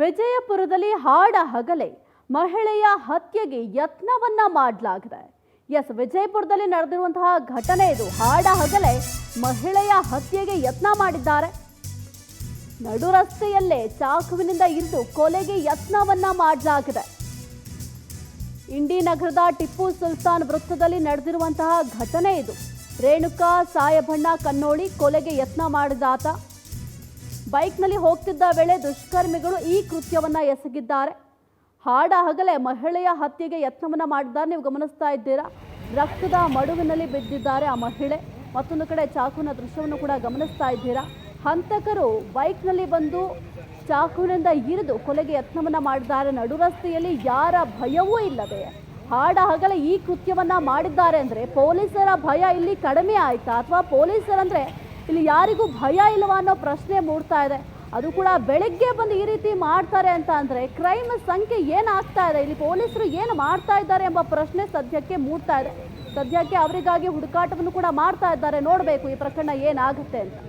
ವಿಜಯಪುರದಲ್ಲಿ ಹಾಡ ಹಗಲೇ ಮಹಿಳೆಯ ಹತ್ಯೆಗೆ ಯತ್ನವನ್ನ ಮಾಡಲಾಗಿದೆ. ವಿಜಯಪುರದಲ್ಲಿ ನಡೆದಿರುವಂತಹ ಘಟನೆ ಇದು. ಹಾಡ ಹಗಲೇ ಮಹಿಳೆಯ ಹತ್ಯೆಗೆ ಯತ್ನ ಮಾಡಿದ್ದಾರೆ. ನಡು ರಸ್ತೆಯಲ್ಲೇ ಚಾಕುವಿನಿಂದ ಇರಿದು ಕೊಲೆಗೆ ಯತ್ನವನ್ನ ಮಾಡಲಾಗಿದೆ. ಇಂಡಿ ನಗರದ ಟಿಪ್ಪು ಸುಲ್ತಾನ್ ವೃತ್ತದಲ್ಲಿ ನಡೆದಿರುವಂತಹ ಘಟನೆ ಇದು. ರೇಣುಕಾ ಸಾಯಬಣ್ಣ ಕನ್ನೋಳಿ ಕೊಲೆಗೆ ಯತ್ನ ಮಾಡಿದಾತ. ಬೈಕ್ನಲ್ಲಿ ಹೋಗ್ತಿದ್ದ ವೇಳೆ ದುಷ್ಕರ್ಮಿಗಳು ಈ ಕೃತ್ಯವನ್ನ ಎಸಗಿದ್ದಾರೆ. ಹಾಡ ಹಗಲೇ ಮಹಿಳೆಯ ಹತ್ಯೆಗೆ ಯತ್ನವನ್ನ ಮಾಡಿದ್ದಾರೆ. ನೀವು ಗಮನಿಸ್ತಾ ಇದ್ದೀರಾ, ರಕ್ತದ ಮಡುವಿನಲ್ಲಿ ಬಿದ್ದಿದ್ದಾರೆ ಆ ಮಹಿಳೆ. ಮತ್ತೊಂದು ಕಡೆ ಚಾಕುವಿನ ದೃಶ್ಯವನ್ನು ಕೂಡ ಗಮನಿಸ್ತಾ ಇದ್ದೀರಾ. ಹಂತಕರು ಬೈಕ್ನಲ್ಲಿ ಬಂದು ಚಾಕುವಿನಿಂದ ಇರಿದು ಕೊಲೆಗೆ ಯತ್ನವನ್ನ ಮಾಡಿದ್ದಾರೆ. ನಡು ರಸ್ತೆಯಲ್ಲಿ ಯಾರ ಭಯವೂ ಇಲ್ಲದೆ ಹಾಡ ಹಗಲೇ ಈ ಕೃತ್ಯವನ್ನ ಮಾಡಿದ್ದಾರೆ ಅಂದ್ರೆ ಪೊಲೀಸರ ಭಯ ಇಲ್ಲಿ ಕಡಿಮೆ ಆಯ್ತಾ, ಅಥವಾ ಪೊಲೀಸರಂದ್ರೆ ಇಲ್ಲಿ ಯಾರಿಗೂ ಭಯ ಇಲ್ಲವಾ ಅನ್ನೋ ಪ್ರಶ್ನೆ ಮೂಡ್ತಾ ಇದೆ. ಅದು ಕೂಡ ಬೆಳಗ್ಗೆ ಬಂದು ಈ ರೀತಿ ಮಾಡ್ತಾರೆ ಅಂತ ಅಂದ್ರೆ ಕ್ರೈಮ್ ಸಂಖ್ಯೆ ಏನಾಗ್ತಾ ಇದೆ, ಇಲ್ಲಿ ಪೊಲೀಸರು ಏನು ಮಾಡ್ತಾ ಇದ್ದಾರೆ ಎಂಬ ಪ್ರಶ್ನೆ ಸದ್ಯಕ್ಕೆ ಮೂಡ್ತಾ ಇದೆ. ಸದ್ಯಕ್ಕೆ ಅವರಿಗಾಗಿ ಹುಡುಕಾಟವನ್ನು ಕೂಡ ಮಾಡ್ತಾ ಇದ್ದಾರೆ. ನೋಡಬೇಕು ಈ ಪ್ರಕರಣ ಏನಾಗುತ್ತೆ ಅಂತ.